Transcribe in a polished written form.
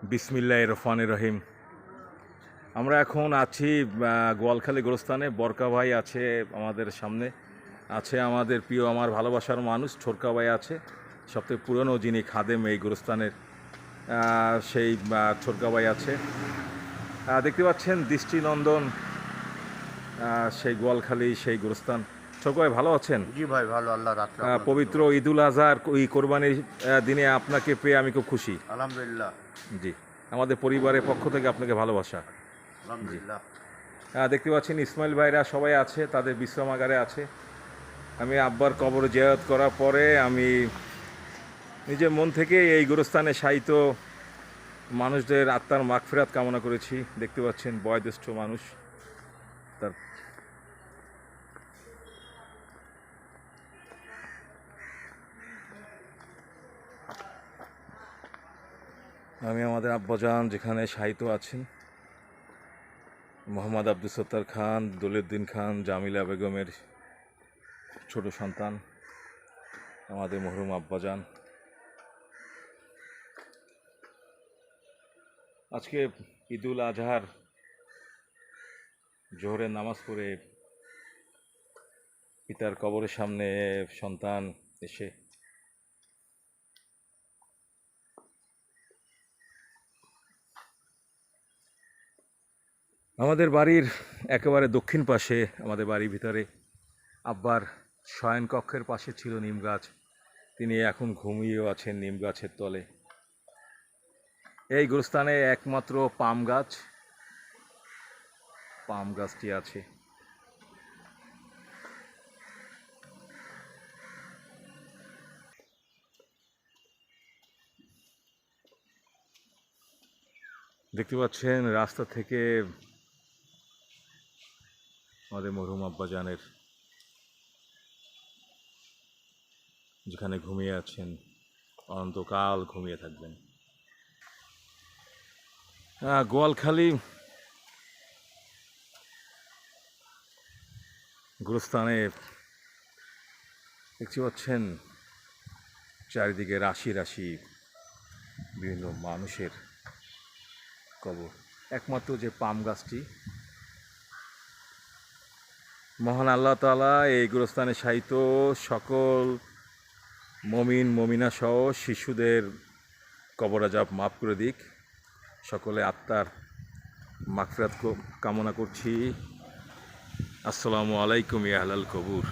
বিসমিল্লাহির রহমানির রহিম। আমরা এখন আছি গোয়ালখালী গোরস্থানে। বরকা ভাই আছে আমাদের সামনে, আছে আমাদের প্রিয় আমার ভালোবাসার মানুষ ছোরকা ভাই আছে, সবথেকে পুরনো যিনি খাদেম এই গোরস্থানের, সেই ছোরকা ভাই আছে। দেখতে পাচ্ছেন দৃষ্টিনন্দন সেই গোয়ালখালী সেই গোরস্থান। ছোরকা ভাই ভালো আছেন? জি ভাই, ভালো, আল্লাহ রাখছে। পবিত্র ঈদুল আজহার ওই কোরবানির দিনে আপনাকে পেয়ে আমি খুব খুশি। আলহামদুলিল্লাহ। জি, আমাদের পরিবারের পক্ষ থেকে আপনাকে ভালোবাসা। জি, আলহামদুলিল্লাহ। দেখতে পাচ্ছেন ইসমাইল ভাইরা সবাই আছে, তাদের বিশ্রামাগারে আছে। আমি আব্বার কবর জিয়ারত করার পরে আমি নিজের মন থেকে এই গোরস্থানে শায়িত মানুষদের আত্মার মাগফিরাত কামনা করেছি। দেখতে পাচ্ছেন বয়োজ্যেষ্ঠ মানুষ, তার আমি আমাদের আব্বাজান যেখানে শায়িত আছেন, মোহাম্মদ আব্দুল সত্তার খান, দলিউদ্দিন খান, জামিলা বেগমের ছোট সন্তান আমাদের মরহুম আব্বাজান। আজকে ঈদুল আজহার জোহরের নামাজ পড়ে পিতার কবরের সামনে সন্তান এসে আমাদের বাড়ির একেবারে দক্ষিণ পাশে, আমাদের বাড়ির ভিতরে আব্বার শয়নকক্ষের পাশে ছিল নিম গাছ। তিনি এখন ঘুমিয়েও আছেন নিম গাছের তলে। এই গোরস্থানে একমাত্র পাম গাছটি আছে। দেখতে পাচ্ছেন রাস্তা থেকে আমাদের মরহুম আব্বাজানের, যেখানে ঘুমিয়ে আছেন, অনন্তকাল ঘুমিয়ে থাকবেন। গোয়ালখালী গোরস্থানে দেখতে পাচ্ছেন চারিদিকে রাশি রাশি বিভিন্ন মানুষের কবর। একমাত্র যে পাম গাছটি, মহান আল্লাহ তাআলা এই গোরস্থানে শায়িত সকল মমিন মমিনা সহ শিশুদের কবর আযাব মাফ করে দিক। সকলে আত্মার মাগফিরাত কামনা করছি। আসসালামু আলাইকুম ইয়া আহলাল কবুর।